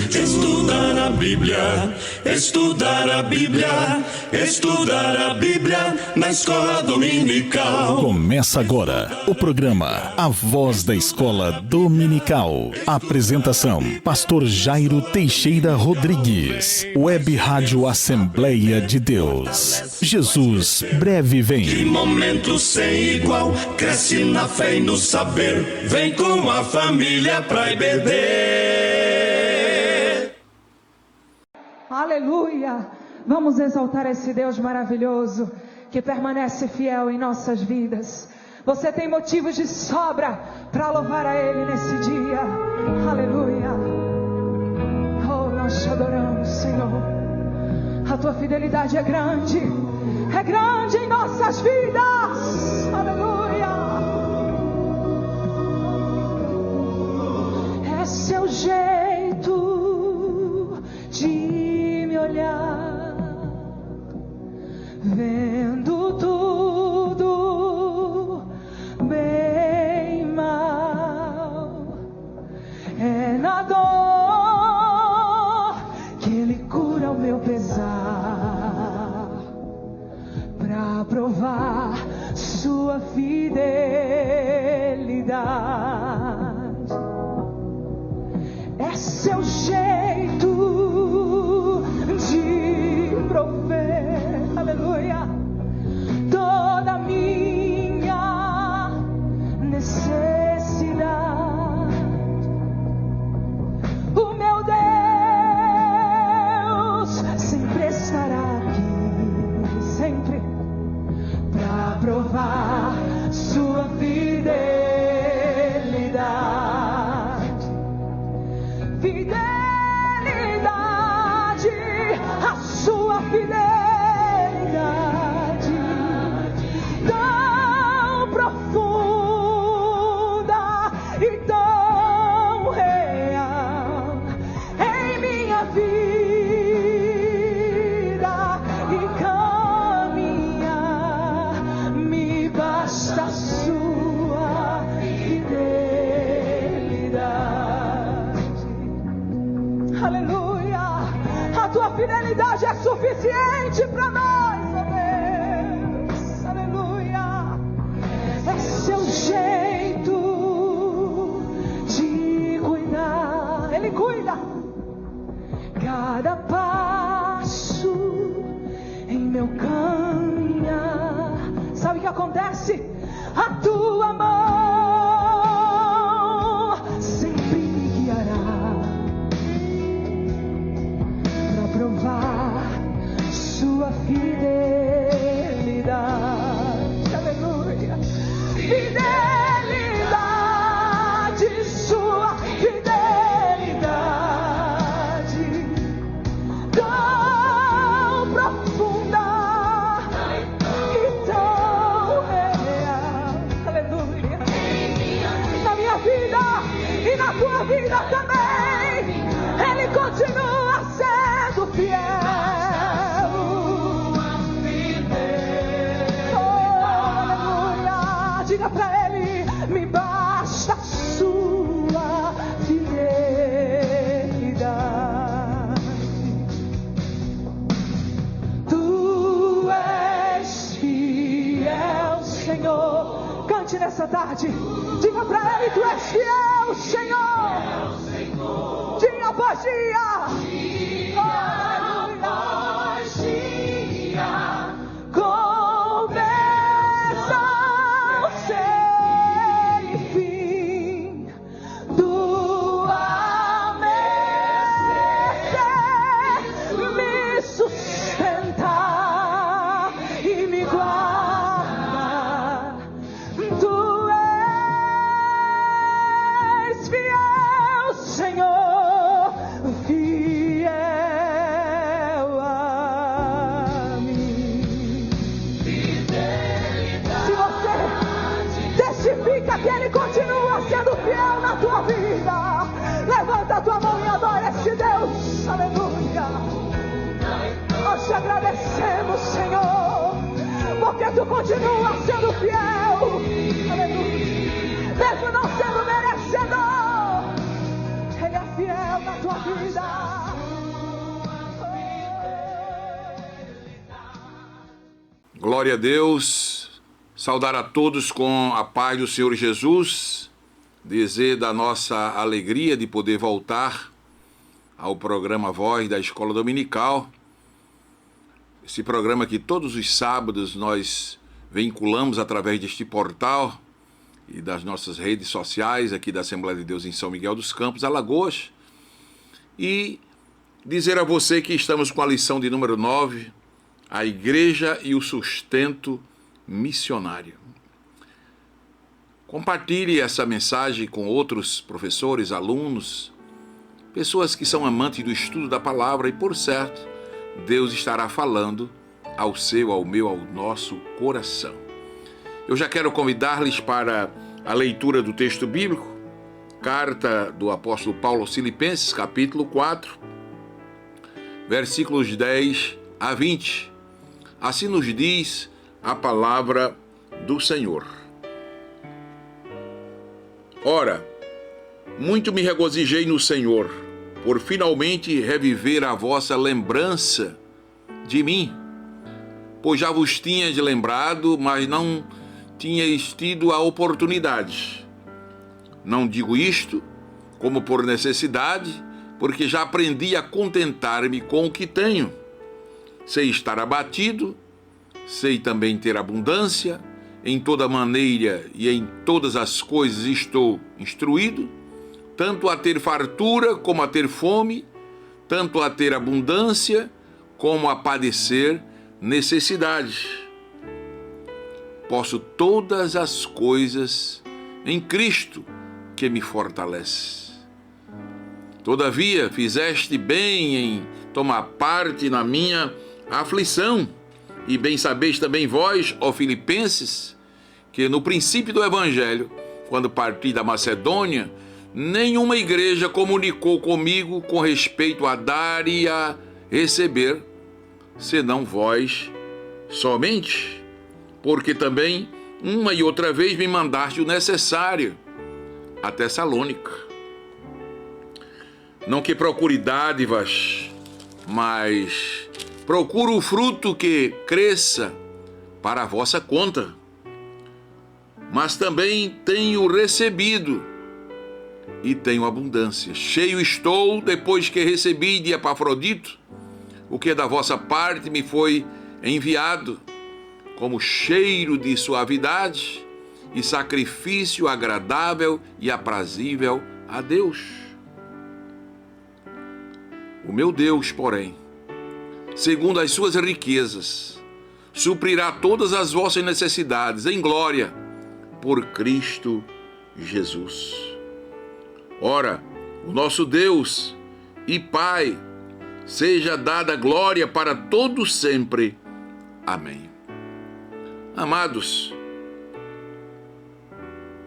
Estudar a Bíblia, estudar a Bíblia, estudar a Bíblia na escola dominical. Começa agora o programa A Voz da Escola Dominical. Apresentação: Pastor Jairo Teixeira Rodrigues. Web Rádio Assembleia de Deus. Jesus breve vem. Que momento sem igual, cresce na fé e no saber. Vem com a família pra beber. Aleluia! Vamos exaltar esse Deus maravilhoso que permanece fiel em nossas vidas. Você tem motivos de sobra para louvar a Ele nesse dia. Aleluia! Oh, nós te adoramos, Senhor. A Tua fidelidade é grande em nossas vidas. Aleluia! É seu jeito de me olhar, vendo tudo bem e mal. É na dor que Ele cura o meu pesar, pra provar sua fidelidade. É seu jeito de prover, aleluia, toda minha necessidade. O meu Deus sempre estará aqui, sempre, pra provar sua fidelidade. Fidelidade, a sua fidelidade tão profunda e tão real em minha vida e caminhar. Me basta a sua fidelidade. Aleluia! A tua fidelidade é suficiente para nós, ó Deus. Aleluia! É seu jeito de cuidar. Ele cuida cada passo em meu caminhar. Sabe o que acontece? A tua mão sempre me guiará pra provar sua fidelidade. Aleluia! Fidelidade, sua fidelidade tão profunda e tão real. Aleluia! Na minha vida e na tua vida também, Ele continua sendo fiel. Diga pra Ele, me basta a sua fidelidade. Tu és fiel, Senhor. Cante nessa tarde. Diga pra Ele, tu és fiel, Senhor. Dia após dia. Que Ele continua sendo fiel na tua vida. Levanta a tua mão e adora esse Deus. Aleluia. Nós te agradecemos, Senhor, porque tu continua sendo fiel. Aleluia. Mesmo não sendo Glória a Deus, saudar a todos com a paz do Senhor Jesus, dizer da nossa alegria de poder voltar ao programa Voz da Escola Dominical, esse programa que todos os sábados nós vinculamos através deste portal e das nossas redes sociais aqui da Assembleia de Deus em São Miguel dos Campos, Alagoas, e dizer a você que estamos com a lição de número 9, a Igreja e o Sustento Missionário. Compartilhe essa mensagem com outros professores, alunos, pessoas que são amantes do estudo da palavra e, por certo, Deus estará falando ao seu, ao meu, ao nosso coração. Eu já quero convidar-lhes para a leitura do texto bíblico, carta do apóstolo Paulo aos Filipenses, capítulo 4, versículos 10 a 20. Assim nos diz a palavra do Senhor. Ora, muito me regozijei no Senhor, por finalmente reviver a vossa lembrança de mim, pois já vos tinhas lembrado, mas não tinhais tido a oportunidade. Não digo isto como por necessidade, porque já aprendi a contentar-me com o que tenho. Sei estar abatido, sei também ter abundância, em toda maneira e em todas as coisas estou instruído, tanto a ter fartura como a ter fome, tanto a ter abundância como a padecer necessidade. Posso todas as coisas em Cristo que me fortalece. Todavia, fizeste bem em tomar parte na minha aflição, e bem sabeis também vós, ó Filipenses, que no princípio do Evangelho, quando parti da Macedônia, nenhuma igreja comunicou comigo com respeito a dar e a receber, senão vós somente, porque também uma e outra vez me mandaste o necessário a Tessalônica. Não que procure dádivas, mas procuro o fruto que cresça para a vossa conta. Mas também tenho recebido e tenho abundância. Cheio estou depois que recebi de Epafrodito o que da vossa parte me foi enviado, como cheiro de suavidade e sacrifício agradável e aprazível a Deus. O meu Deus, porém, segundo as suas riquezas, suprirá todas as vossas necessidades em glória por Cristo Jesus. Ora, o nosso Deus e Pai, seja dada glória para todos sempre. Amém. Amados,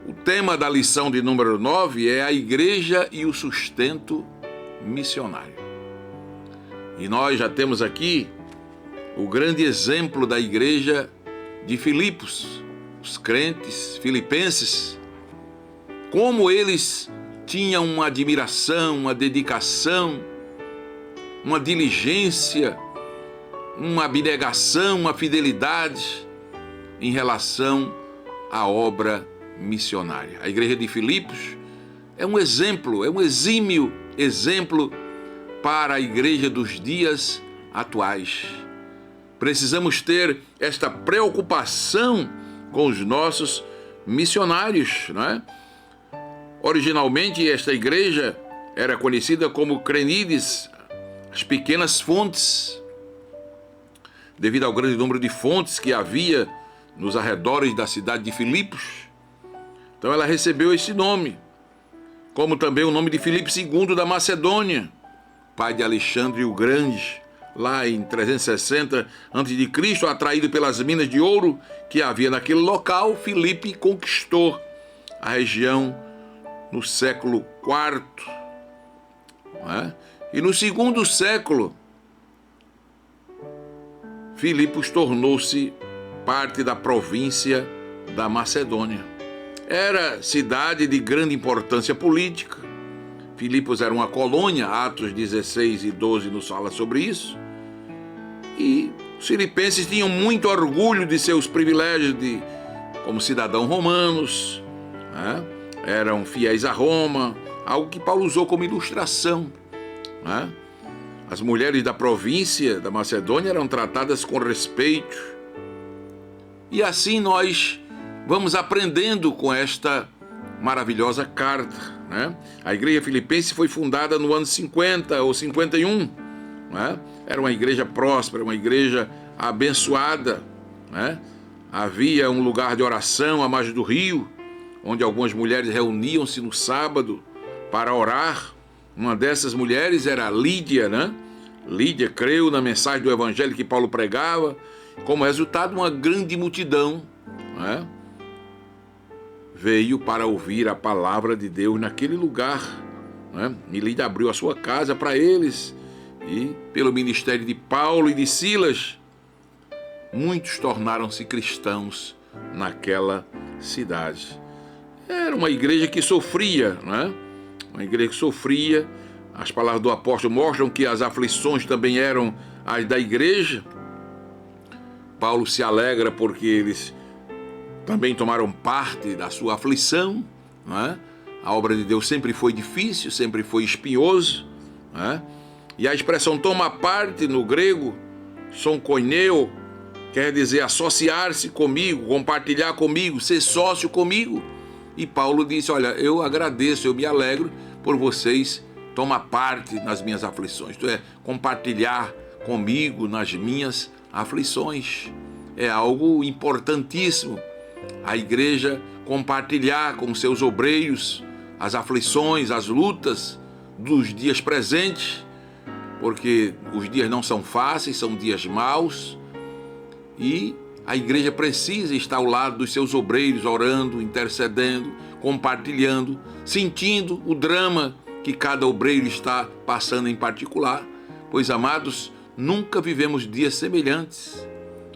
o tema da lição de número 9 é a Igreja e o Sustento Missionário. E nós já temos aqui o grande exemplo da igreja de Filipos, os crentes filipenses, como eles tinham uma admiração, uma dedicação, uma diligência, uma abnegação, uma fidelidade em relação à obra missionária. A igreja de Filipos é um exemplo, é um exímio exemplo para a igreja dos dias atuais. Precisamos ter esta preocupação com os nossos missionários, não é? Originalmente, esta igreja era conhecida como Crenides, as pequenas fontes, devido ao grande número de fontes que havia nos arredores da cidade de Filipos. Então ela recebeu esse nome, como também o nome de Filipe II da Macedônia, pai de Alexandre o Grande, lá em 360 a.C., atraído pelas minas de ouro que havia naquele local. Filipe conquistou a região no século IV. Não é? E no segundo século, Filipos tornou-se parte da província da Macedônia. Era cidade de grande importância política. Filipos era uma colônia, Atos 16 e 12 nos fala sobre isso. E Os filipenses tinham muito orgulho de seus privilégios como cidadãos romanos, né? Eram fiéis a Roma, algo que Paulo usou como ilustração, né? As mulheres da província da Macedônia eram tratadas com respeito. E assim nós vamos aprendendo com esta maravilhosa carta, né? A igreja filipense foi fundada no ano 50 ou 51, né? Era uma igreja próspera, uma igreja abençoada, né? Havia um lugar de oração à margem do rio, onde algumas mulheres reuniam-se no sábado para orar. Uma dessas mulheres era Lídia, né? Lídia creu na mensagem do evangelho que Paulo pregava. Como resultado, uma grande multidão, né, veio para ouvir a palavra de Deus naquele lugar, né? E Lídia abriu a sua casa para eles. E pelo ministério de Paulo e de Silas, muitos tornaram-se cristãos naquela cidade. Era uma igreja que sofria, né? Uma igreja que sofria. As palavras do apóstolo mostram que as aflições também eram as da igreja. Paulo se alegra porque eles também tomaram parte da sua aflição, né? A obra de Deus sempre foi difícil, sempre foi espinhoso, né? E a expressão toma parte no grego, sonkoineo, quer dizer associar-se comigo, compartilhar comigo, ser sócio comigo. E Paulo disse, olha, eu agradeço, eu me alegro por vocês tomar parte nas minhas aflições. Isto é, compartilhar comigo nas minhas aflições. É algo importantíssimo. A igreja compartilhar com seus obreiros as aflições, as lutas dos dias presentes, porque os dias não são fáceis, são dias maus, e a igreja precisa estar ao lado dos seus obreiros, orando, intercedendo, compartilhando, sentindo o drama que cada obreiro está passando em particular, pois, amados, nunca vivemos dias semelhantes.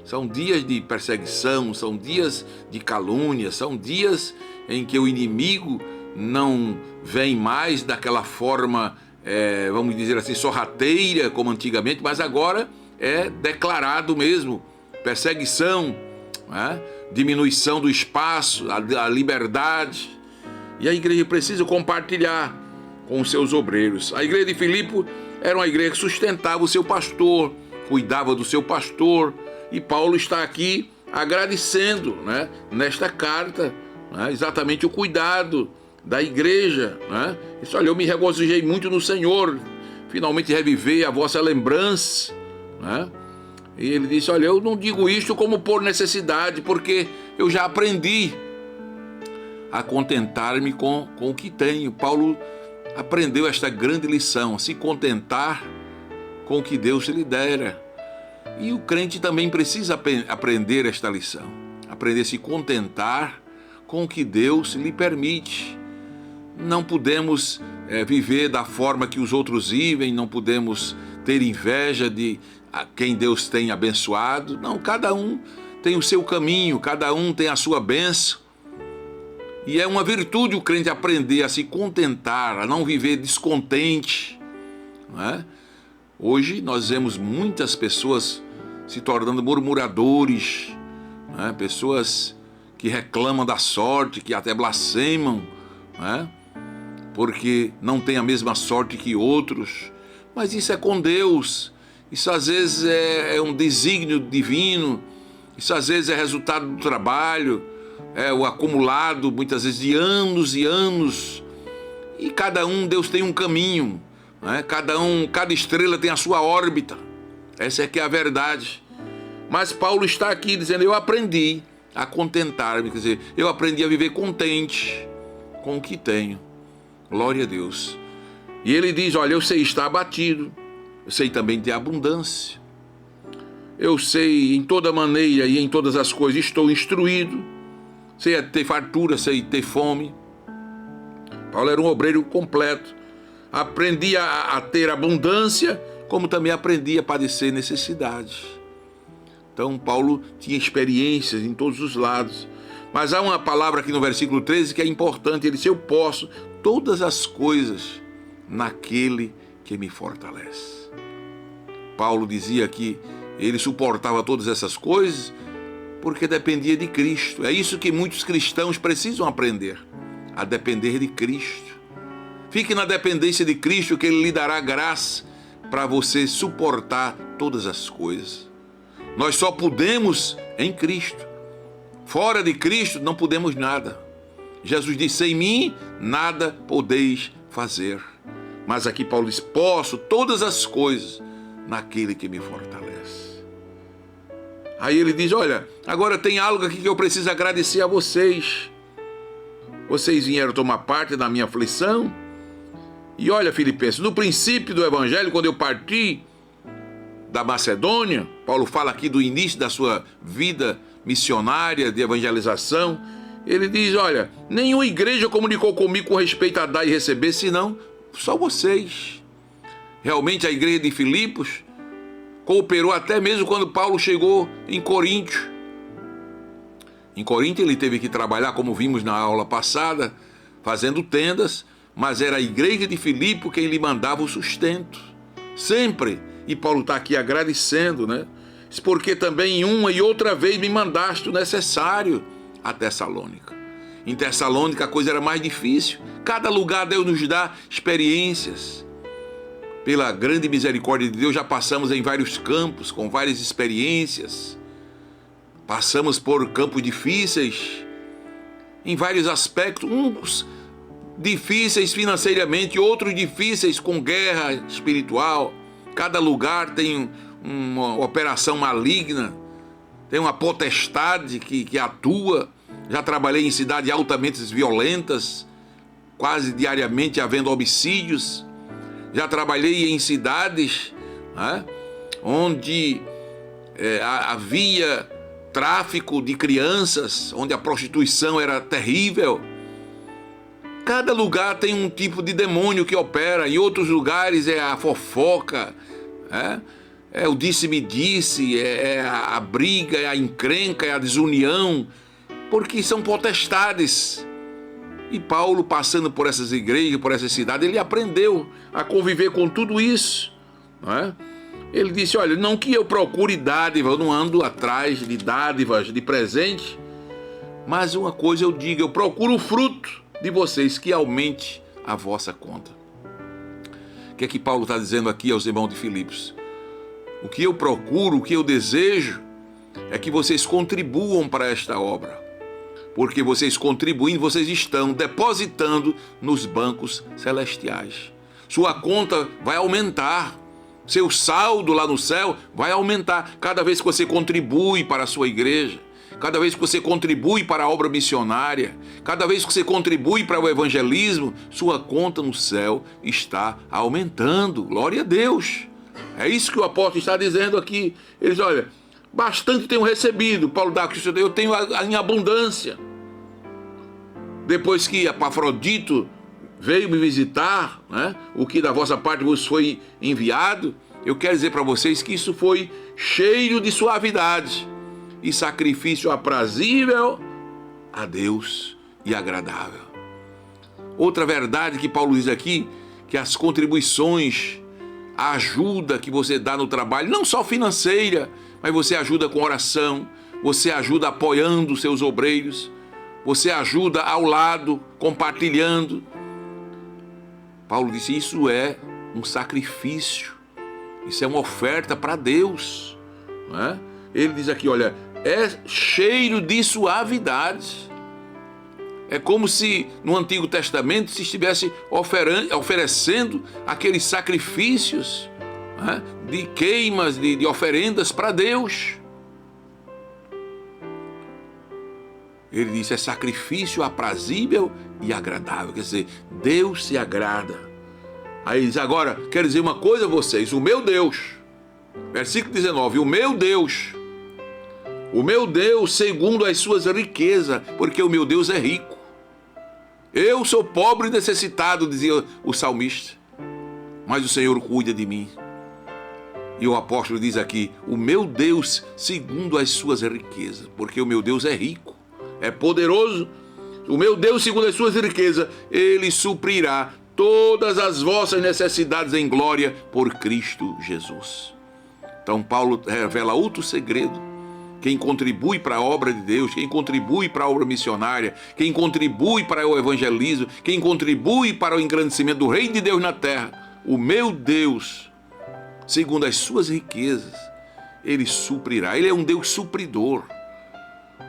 São dias de perseguição, são dias de calúnia, são dias em que o inimigo não vem mais daquela forma, vamos dizer assim, sorrateira como antigamente, mas agora é declarado mesmo perseguição, né? Diminuição do espaço, a liberdade. E a igreja precisa compartilhar com os seus obreiros. A igreja de Filipe era uma igreja que sustentava o seu pastor, cuidava do seu pastor, e Paulo está aqui agradecendo, né, nesta carta, né, exatamente o cuidado da igreja, né? Isso, olha, eu me regozijei muito no Senhor, finalmente revivei a vossa lembrança, né? E ele disse, olha, eu não digo isto como por necessidade, porque eu já aprendi a contentar-me com o que tenho. Paulo aprendeu esta grande lição, se contentar com o que Deus lhe dera. E o crente também precisa aprender esta lição, aprender a se contentar com o que Deus lhe permite. Não podemos viver da forma que os outros vivem, não podemos ter inveja de quem Deus tem abençoado. Não, cada um tem o seu caminho, cada um tem a sua bênção. E é uma virtude o crente aprender a se contentar, a não viver descontente, não é? Hoje nós vemos muitas pessoas se tornando murmuradores, não é? Pessoas que reclamam da sorte, que até blasfemam, não é? Porque não têm a mesma sorte que outros. Mas isso é com Deus. Isso às vezes é um desígnio divino, isso às vezes é resultado do trabalho, é o acumulado muitas vezes de anos e anos. E cada um, Deus tem um caminho, né? Cada estrela tem a sua órbita. Essa é que é a verdade. Mas Paulo está aqui dizendo, eu aprendi a contentar-me, quer dizer, eu aprendi a viver contente com o que tenho. Glória a Deus. E ele diz, olha, eu sei estar abatido, eu sei também ter abundância. Eu sei em toda maneira e em todas as coisas estou instruído. Sei ter fartura, sei ter fome. Paulo era um obreiro completo. Aprendi a ter abundância, como também aprendi a padecer necessidade. Então Paulo tinha experiências em todos os lados. Mas há uma palavra aqui no versículo 13 que é importante. Ele disse, eu posso todas as coisas naquele que me fortalece. Paulo dizia que ele suportava todas essas coisas porque dependia de Cristo. É isso que muitos cristãos precisam aprender, a depender de Cristo. Fique na dependência de Cristo, que Ele lhe dará graça para você suportar todas as coisas. Nós só podemos em Cristo. Fora de Cristo não podemos nada. Jesus disse: sem mim nada podeis fazer. Mas aqui Paulo diz: posso todas as coisas naquele que me fortalece. Aí ele diz: olha, agora tem algo aqui que eu preciso agradecer a vocês. Vocês vieram tomar parte da minha aflição. E olha, Filipenses, no princípio do Evangelho, quando eu parti da Macedônia, Paulo fala aqui do início da sua vida missionária de evangelização. Ele diz: olha, nenhuma igreja comunicou comigo com respeito a dar e receber, senão só vocês. Realmente a igreja de Filipos cooperou até mesmo quando Paulo chegou em Coríntio. Em Corinto ele teve que trabalhar, como vimos na aula passada, fazendo tendas, mas era a igreja de Filipe quem lhe mandava o sustento, sempre. E Paulo está aqui agradecendo, né? Porque também uma e outra vez me mandaste o necessário a Tessalônica. Em Tessalônica a coisa era mais difícil. Cada lugar Deus nos dá experiências. Pela grande misericórdia de Deus já passamos em vários campos, com várias experiências. Passamos por campos difíceis, em vários aspectos, uns difíceis financeiramente, outros difíceis com guerra espiritual. Cada lugar tem uma operação maligna, tem uma potestade que atua. Já trabalhei em cidades altamente violentas, quase diariamente havendo homicídios. Já trabalhei em cidades, né, onde havia tráfico de crianças, onde a prostituição era terrível. Cada lugar tem um tipo de demônio que opera. Em outros lugares é a fofoca, é o disse-me-disse, é a briga, é a encrenca, é a desunião, porque são potestades. E Paulo, passando por essas igrejas, por essas cidades, ele aprendeu a conviver com tudo isso, não é? Ele disse: olha, não que eu procure dádiva, eu não ando atrás de dádivas, de presente, mas uma coisa eu digo, eu procuro o fruto de vocês, que aumente a vossa conta. O que é que Paulo está dizendo aqui aos irmãos de Filipos? O que eu procuro, o que eu desejo, é que vocês contribuam para esta obra. Porque vocês contribuindo, vocês estão depositando nos bancos celestiais. Sua conta vai aumentar. Seu saldo lá no céu vai aumentar cada vez que você contribui para a sua igreja, cada vez que você contribui para a obra missionária, cada vez que você contribui para o evangelismo, sua conta no céu está aumentando. Glória a Deus. É isso que o apóstolo está dizendo aqui. Ele diz: olha, bastante tenho recebido. Paulo dá que eu tenho em abundância. Depois que Epafrodito veio me visitar, né, o que da vossa parte vos foi enviado, eu quero dizer para vocês que isso foi cheio de suavidade e sacrifício aprazível a Deus e agradável. Outra verdade que Paulo diz aqui, que as contribuições, a ajuda que você dá no trabalho, não só financeira, mas você ajuda com oração, você ajuda apoiando os seus obreiros, você ajuda ao lado, compartilhando. Paulo disse: isso é um sacrifício, isso é uma oferta para Deus, não é? Ele diz aqui: olha, é cheiro de suavidade. É como se no Antigo Testamento se estivesse oferecendo aqueles sacrifícios, né, de queimas, de oferendas para Deus. Ele disse: é sacrifício aprazível e agradável. Quer dizer, Deus se agrada. Aí ele diz: agora, quero dizer uma coisa a vocês. O meu Deus, versículo 19, o meu Deus, segundo as suas riquezas, porque o meu Deus é rico. Eu sou pobre e necessitado, dizia o salmista, mas o Senhor cuida de mim. E o apóstolo diz aqui: o meu Deus, segundo as suas riquezas, porque o meu Deus é rico, é poderoso. O meu Deus, segundo as suas riquezas, Ele suprirá todas as vossas necessidades em glória por Cristo Jesus. Então Paulo revela outro segredo. Quem contribui para a obra de Deus, quem contribui para a obra missionária, quem contribui para o evangelismo, quem contribui para o engrandecimento do reino de Deus na terra, o meu Deus, segundo as suas riquezas, ele suprirá. Ele é um Deus supridor.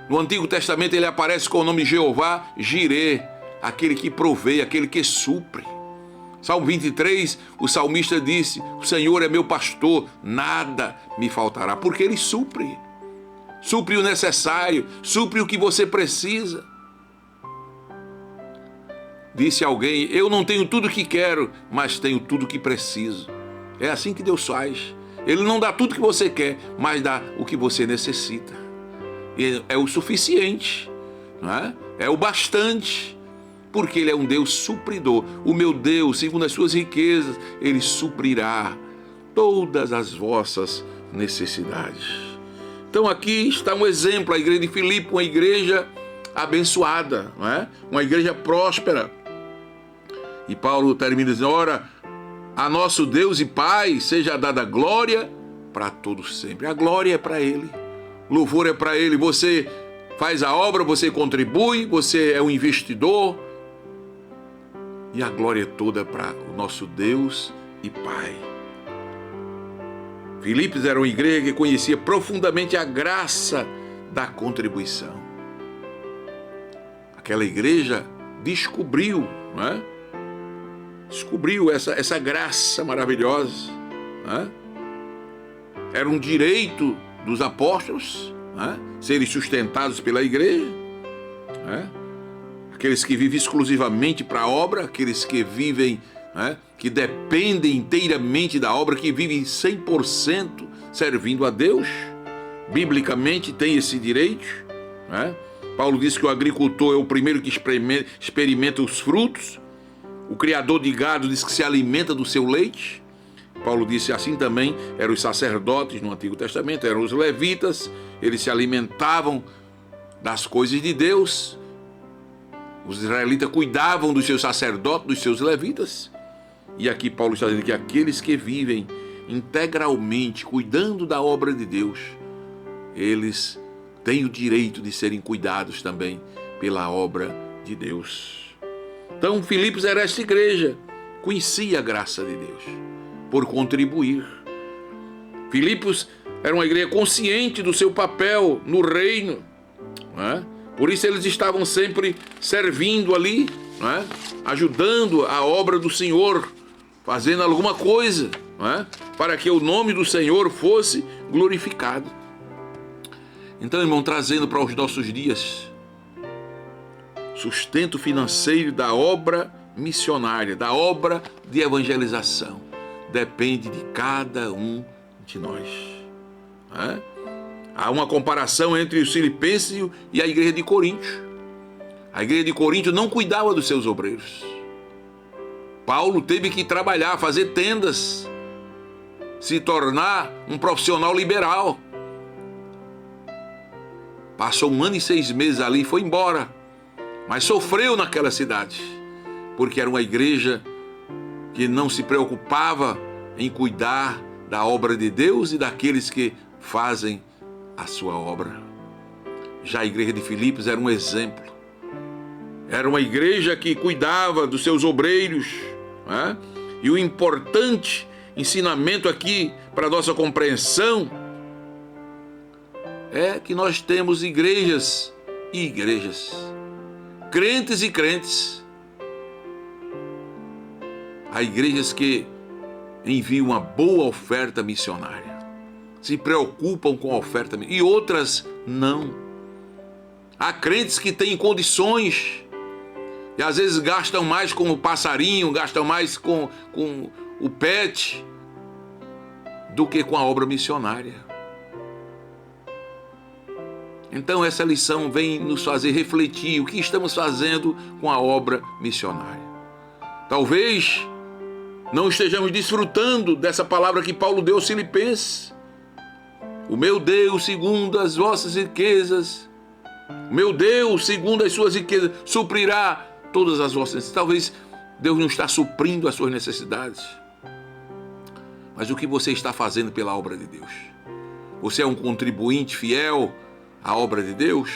No Antigo Testamento ele aparece com o nome Jeová Jirê, aquele que provê, aquele que supre. Salmo 23, o salmista disse: o Senhor é meu pastor, nada me faltará, porque ele supre. Supre o necessário, supre o que você precisa. Disse alguém: eu não tenho tudo o que quero, mas tenho tudo o que preciso. É assim que Deus faz. Ele não dá tudo o que você quer, mas dá o que você necessita. E é o suficiente, não é? É o bastante, porque Ele é um Deus supridor. O meu Deus, segundo as suas riquezas, Ele suprirá todas as vossas necessidades. Então aqui está um exemplo, a igreja de Filipe, uma igreja abençoada, não é? Uma igreja próspera. E Paulo termina dizendo: ora, a nosso Deus e Pai seja dada glória para todos sempre. A glória é para Ele, o louvor é para Ele. Você faz a obra, você contribui, você é um investidor, e a glória toda é para o nosso Deus e Pai. Filipos era uma igreja que conhecia profundamente a graça da contribuição. Aquela igreja descobriu, não é? Descobriu essa graça maravilhosa, não é? Era um direito dos apóstolos, não é? Serem sustentados pela igreja, não é? Aqueles que vivem exclusivamente para a obra, aqueles que vivem, né, que dependem inteiramente da obra, que vivem 100% servindo a Deus, biblicamente tem esse direito, né? Paulo diz que o agricultor é o primeiro que experimenta os frutos, o criador de gado diz que se alimenta do seu leite. Paulo disse assim também eram os sacerdotes no Antigo Testamento, eram os levitas, eles se alimentavam das coisas de Deus. Os israelitas cuidavam dos seus sacerdotes, dos seus levitas. E aqui Paulo está dizendo que aqueles que vivem integralmente cuidando da obra de Deus, eles têm o direito de serem cuidados também pela obra de Deus. Então Filipos era esta igreja, conhecia a graça de Deus por contribuir. Filipos era uma igreja consciente do seu papel no reino, não é? Por isso eles estavam sempre servindo ali, não é? Ajudando a obra do Senhor, fazendo alguma coisa, não é? Para que o nome do Senhor fosse glorificado. Então, irmão, trazendo para os nossos dias, sustento financeiro da obra missionária, da obra de evangelização, depende de cada um de nós, não é? Há uma comparação entre os filipenses e a igreja de Corinto. A igreja de Corinto não cuidava dos seus obreiros. Paulo teve que trabalhar, fazer tendas, se tornar um profissional liberal. Passou 1 ano e 6 meses ali e foi embora. Mas sofreu naquela cidade, porque era uma igreja que não se preocupava em cuidar da obra de Deus e daqueles que fazem a sua obra. Já a igreja de Filipos era um exemplo. Era uma igreja que cuidava dos seus obreiros, né? E o importante ensinamento aqui para a nossa compreensão é que nós temos igrejas e igrejas, crentes e crentes. Há igrejas que enviam uma boa oferta missionária, se preocupam com a oferta, e outras não. Há crentes que têm condições e às vezes gastam mais com o passarinho, gastam mais com o pet do que com a obra missionária. Então essa lição vem nos fazer refletir o que estamos fazendo com a obra missionária. Talvez não estejamos desfrutando dessa palavra que Paulo deu aos Filipenses. O meu Deus, segundo as vossas riquezas, o meu Deus, segundo as suas riquezas, suprirá todas as vossas necessidades. Talvez Deus não está suprindo as suas necessidades. mas o que você está fazendo pela obra de Deus? Você é um contribuinte fiel à obra de Deus?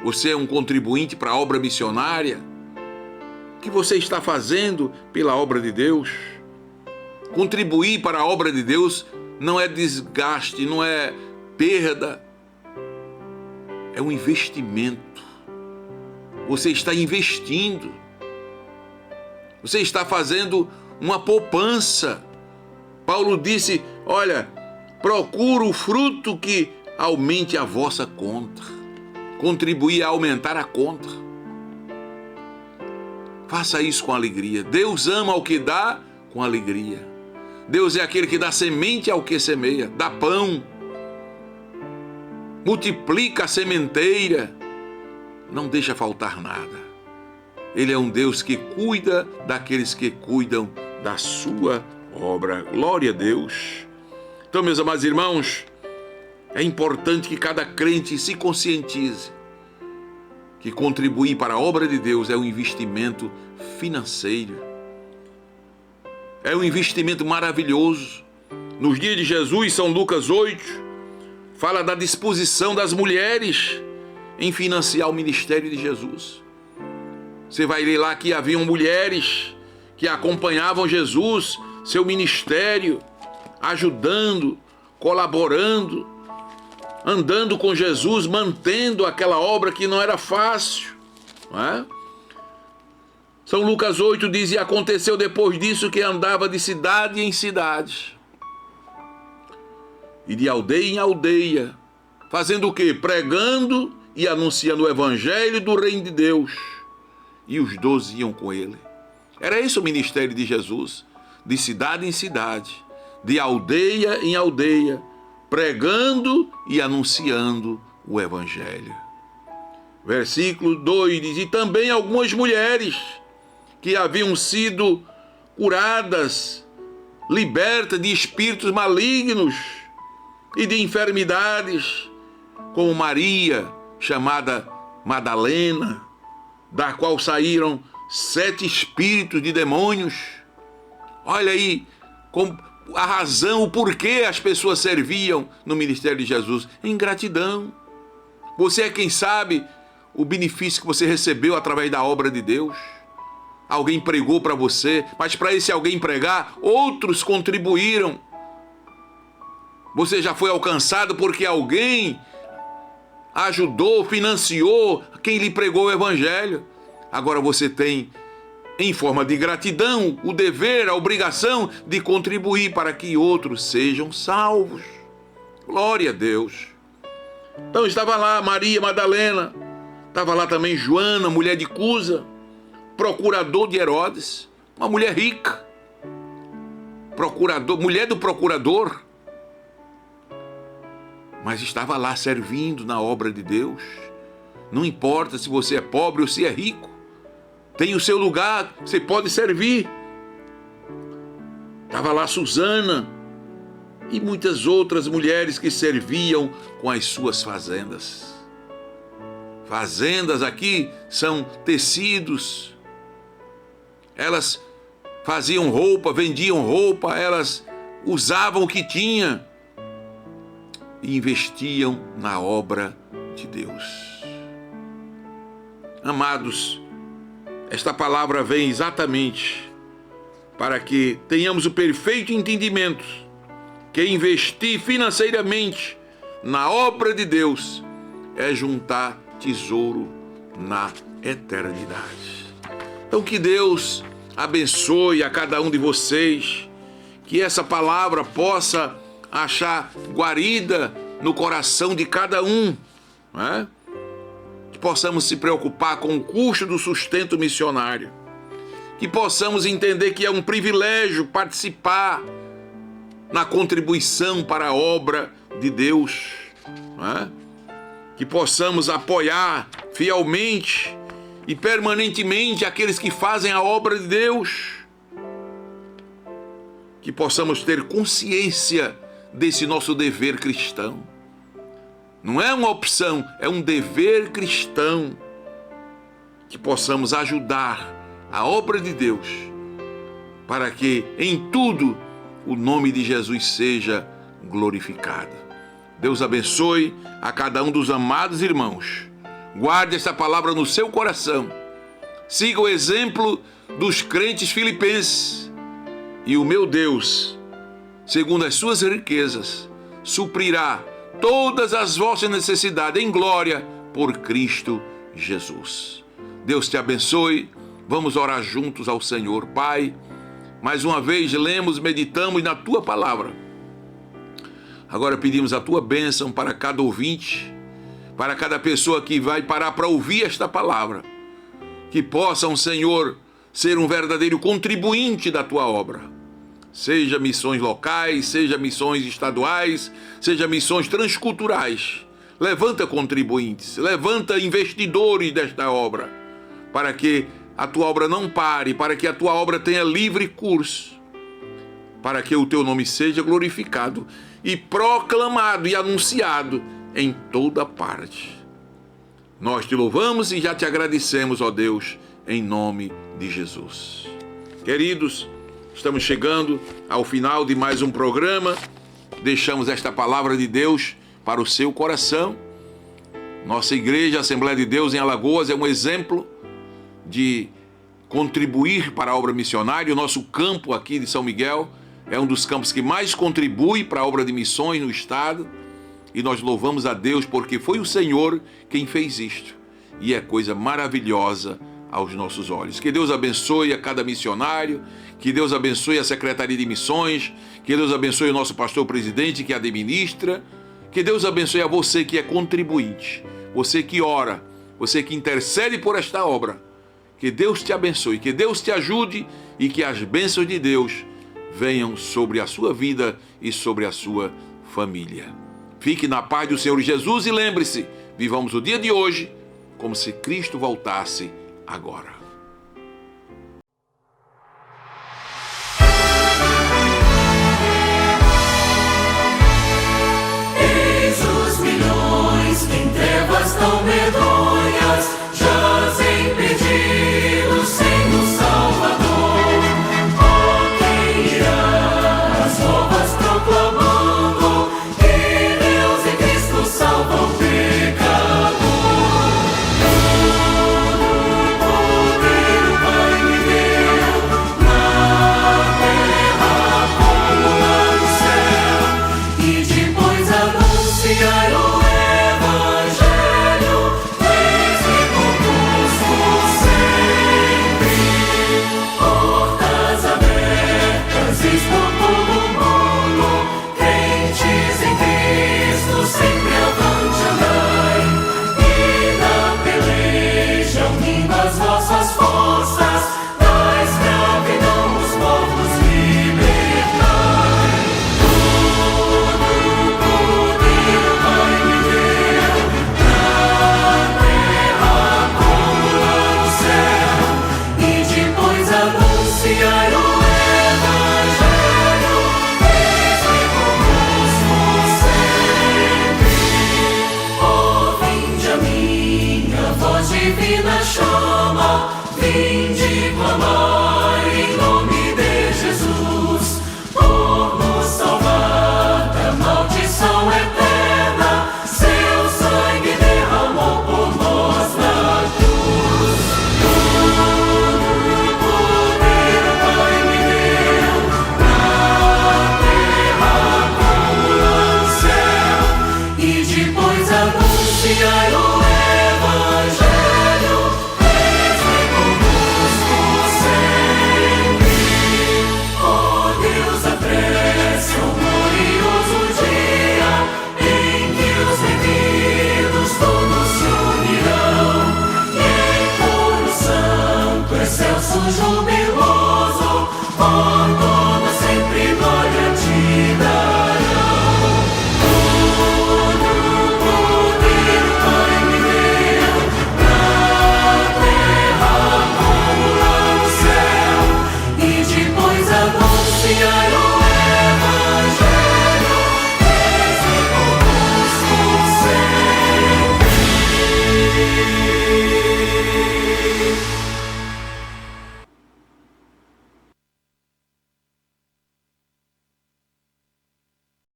Você é um contribuinte para a obra missionária? O que você está fazendo pela obra de Deus? Contribuir para a obra de Deus não é desgaste, não é perda, é um investimento. Você está investindo, você está fazendo uma poupança. Paulo disse, olha, procura o fruto que aumente a vossa conta, contribuir a aumentar a conta. Faça isso com alegria. Deus ama o que dá com alegria. Deus é aquele que dá semente ao que semeia, dá pão, multiplica a sementeira, não deixa faltar nada. Ele é um Deus que cuida daqueles que cuidam da sua obra. Glória a Deus. Então, meus amados irmãos, é importante que cada crente se conscientize que contribuir para a obra de Deus é um investimento financeiro. É um investimento maravilhoso. Nos dias de Jesus, São Lucas 8, fala da disposição das mulheres em financiar o ministério de Jesus. Você vai ler lá que haviam mulheres que acompanhavam Jesus, seu ministério, ajudando, colaborando, andando com Jesus, mantendo aquela obra que não era fácil, não é? São Lucas 8 diz, e aconteceu depois disso que andava de cidade em cidade, e de aldeia em aldeia, fazendo o quê? Pregando e anunciando o evangelho do reino de Deus. E os 12 iam com ele. Era esse o ministério de Jesus, de cidade em cidade, de aldeia em aldeia, pregando e anunciando o evangelho. Versículo 2 diz, e também algumas mulheres que haviam sido curadas, libertas de espíritos malignos e de enfermidades, como Maria, chamada Madalena, da qual saíram 7 espíritos de demônios. Olha aí a razão, o porquê as pessoas serviam no ministério de Jesus. Em gratidão. Você é quem sabe o benefício que você recebeu através da obra de Deus. Alguém pregou para você, mas para esse alguém pregar, outros contribuíram. Você já foi alcançado porque alguém ajudou, financiou quem lhe pregou o evangelho. Agora você tem, em forma de gratidão, o dever, a obrigação de contribuir para que outros sejam salvos. Glória a Deus. Então estava lá Maria Madalena, estava lá também Joana, mulher de Cusa, procurador de Herodes, uma mulher rica, mulher do procurador, mas estava lá servindo na obra de Deus. Não importa se você é pobre ou se é rico, tem o seu lugar, você pode servir. Estava lá Susana e muitas outras mulheres que serviam com as suas fazendas. Fazendas aqui são tecidos. Elas faziam roupa, vendiam roupa, elas usavam o que tinha e investiam na obra de Deus. Amados, esta palavra vem exatamente para que tenhamos o perfeito entendimento que investir financeiramente na obra de Deus é juntar tesouro na eternidade. Então que Deus abençoe a cada um de vocês, que essa palavra possa achar guarida no coração de cada um, né? Que possamos se preocupar com o custo do sustento missionário, que possamos entender que é um privilégio participar na contribuição para a obra de Deus, né? Que possamos apoiar fielmente e permanentemente aqueles que fazem a obra de Deus, que possamos ter consciência desse nosso dever cristão. Não é uma opção, é um dever cristão, que possamos ajudar a obra de Deus para que em tudo o nome de Jesus seja glorificado. Deus abençoe a cada um dos amados irmãos. Guarde esta palavra no seu coração. Siga o exemplo dos crentes filipenses. E o meu Deus, segundo as suas riquezas, suprirá todas as vossas necessidades em glória por Cristo Jesus. Deus te abençoe. Vamos orar juntos ao Senhor. Pai, mais uma vez lemos, meditamos na Tua palavra. Agora pedimos a Tua bênção para cada ouvinte, para cada pessoa que vai parar para ouvir esta palavra. Que possam, Senhor, ser um verdadeiro contribuinte da Tua obra. Seja missões locais, seja missões estaduais, seja missões transculturais. Levanta contribuintes, levanta investidores desta obra, para que a Tua obra não pare, para que a Tua obra tenha livre curso, para que o Teu nome seja glorificado e proclamado e anunciado em toda parte. Nós te louvamos e já te agradecemos, ó Deus, em nome de Jesus. Queridos, estamos chegando ao final de mais um programa. Deixamos esta palavra de Deus para o seu coração. Nossa igreja, a Assembleia de Deus em Alagoas, é um exemplo de contribuir para a obra missionária. O nosso campo aqui de São Miguel é um dos campos que mais contribui para a obra de missões no estado. E nós louvamos a Deus porque foi o Senhor quem fez isto. E é coisa maravilhosa aos nossos olhos. Que Deus abençoe a cada missionário, que Deus abençoe a Secretaria de Missões, que Deus abençoe o nosso pastor presidente que administra, que Deus abençoe a você que é contribuinte, você que ora, você que intercede por esta obra. Que Deus te abençoe, que Deus te ajude e que as bênçãos de Deus venham sobre a sua vida e sobre a sua família. Fique na paz do Senhor Jesus e lembre-se, vivamos o dia de hoje como se Cristo voltasse agora. Eis os milhões que em trevas tão medonhas jazem perdidos sem o Salvador. Oh, quem irá as novas proclamando que Deus em Cristo salva o pecador. Divina chama, vinde clamar.